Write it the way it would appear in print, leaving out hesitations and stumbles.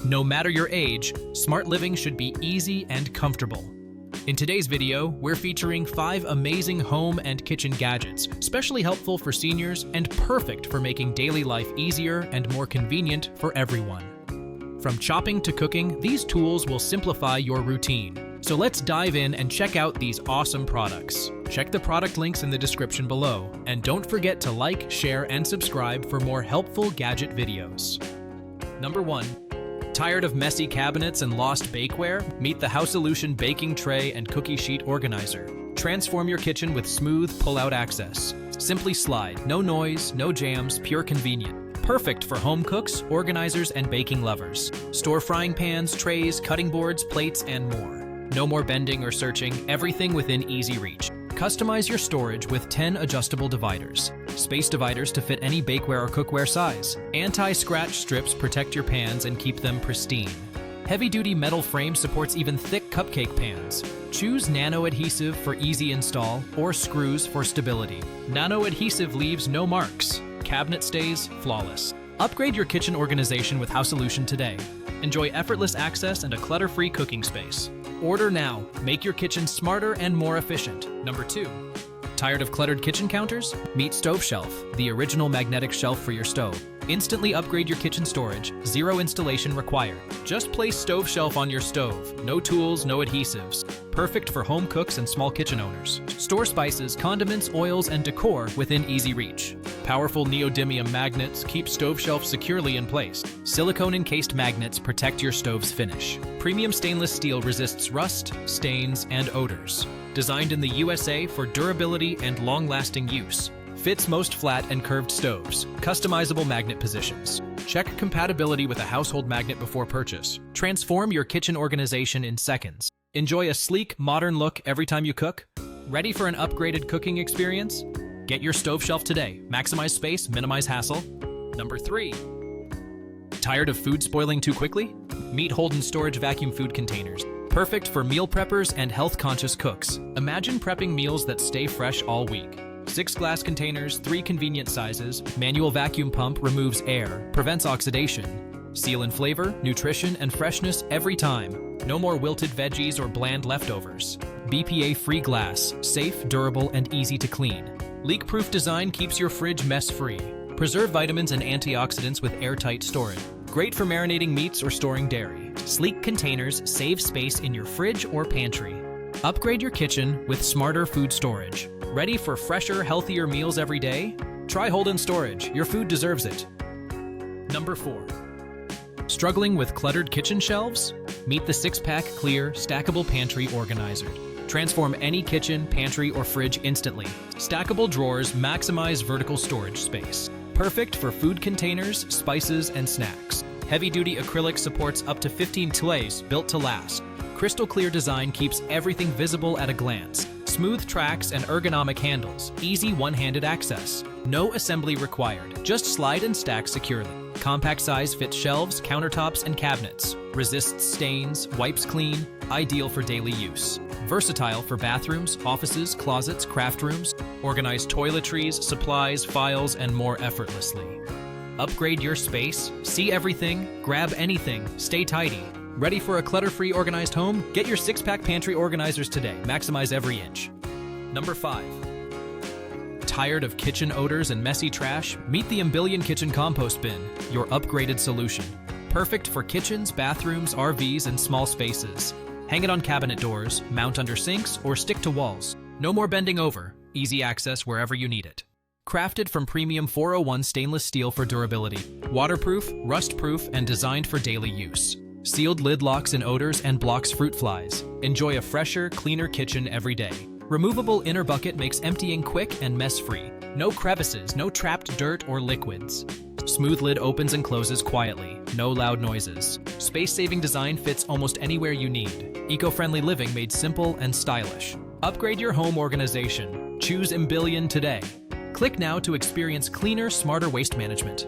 No matter your age, smart living should be easy and comfortable. In today's video, we're featuring 5 amazing home and kitchen gadgets, especially helpful for seniors and perfect for making daily life easier and more convenient for everyone. From chopping to cooking, these tools will simplify your routine. So let's dive in and check out these awesome products. Check the product links in the description below, and don't forget to like, share, and subscribe for more helpful gadget videos. Number 1. Tired of messy cabinets and lost bakeware? Meet the Illution baking tray and cookie sheet organizer. Transform your kitchen with smooth pull-out access. Simply slide, no noise, no jams, pure convenient. Perfect for home cooks, organizers, and baking lovers. Store frying pans, trays, cutting boards, plates, and more. No more bending or searching, everything within easy reach. Customize your storage with 10 adjustable dividers. Space dividers to fit any bakeware or cookware size. Anti-scratch strips protect your pans and keep them pristine. Heavy-duty metal frame supports even thick cupcake pans. Choose nano adhesive for easy install or screws for stability. Nano adhesive leaves no marks. Cabinet stays flawless. Upgrade your kitchen organization with Illution today. Enjoy effortless access and a clutter-free cooking space. Order now. Make your kitchen smarter and more efficient. Number 2. Tired of cluttered kitchen counters? Meet Stove Shelf, the original magnetic shelf for your stove. Instantly upgrade your kitchen storage, 0 installation required. Just place Stove Shelf on your stove. No tools, no adhesives. Perfect for home cooks and small kitchen owners. Store spices, condiments, oils, and decor within easy reach. Powerful neodymium magnets keep Stove Shelf securely in place. Silicone-encased magnets protect your stove's finish. Premium stainless steel resists rust, stains, and odors. Designed in the USA for durability and long-lasting use. Fits most flat and curved stoves. Customizable magnet positions. Check compatibility with a household magnet before purchase. Transform your kitchen organization in seconds. Enjoy a sleek, modern look every time you cook. Ready for an upgraded cooking experience? Get your Stove Shelf today. Maximize space, minimize hassle. Number 3. Tired of food spoiling too quickly? Meet Holden Storage Vacuum Food Containers. Perfect for meal preppers and health-conscious cooks. Imagine prepping meals that stay fresh all week. 6 glass containers, 3 convenient sizes. Manual vacuum pump removes air, prevents oxidation. Seal in flavor, nutrition, and freshness every time. No more wilted veggies or bland leftovers. BPA-free glass, safe, durable, and easy to clean. Leak-proof design keeps your fridge mess-free. Preserve vitamins and antioxidants with airtight storage. Great for marinating meats or storing dairy. Sleek containers save space in your fridge or pantry. Upgrade your kitchen with smarter food storage. Ready for fresher, healthier meals every day? Try Holden Storage. Your food deserves it. Number 4. Struggling with cluttered kitchen shelves? Meet the 6-pack clear, stackable pantry organizer. Transform any kitchen, pantry, or fridge instantly. Stackable drawers maximize vertical storage space. Perfect for food containers, spices, and snacks. Heavy-duty acrylic supports up to 15 trays built to last. Crystal clear design keeps everything visible at a glance. Smooth tracks and ergonomic handles. Easy one-handed access. No assembly required. Just slide and stack securely. Compact size fits shelves, countertops, and cabinets. Resists stains, wipes clean. Ideal for daily use. Versatile for bathrooms, offices, closets, craft rooms. Organize toiletries, supplies, files, and more effortlessly. Upgrade your space. See everything. Grab anything. Stay tidy. Ready for a clutter-free organized home? Get your 6-pack pantry organizers today. Maximize every inch. Number 5. Tired of kitchen odors and messy trash? Meet the Illution Kitchen Compost Bin, your upgraded solution. Perfect for kitchens, bathrooms, RVs, and small spaces. Hang it on cabinet doors, mount under sinks, or stick to walls. No more bending over. Easy access wherever you need it. Crafted from premium 401 stainless steel for durability. Waterproof, rust-proof, and designed for daily use. Sealed lid locks in odors and blocks fruit flies. Enjoy a fresher, cleaner kitchen every day. Removable inner bucket makes emptying quick and mess-free. No crevices, no trapped dirt or liquids. Smooth lid opens and closes quietly. No loud noises. Space-saving design fits almost anywhere you need. Eco-friendly living made simple and stylish. Upgrade your home organization. Choose Illution today. Click now to experience cleaner, smarter waste management.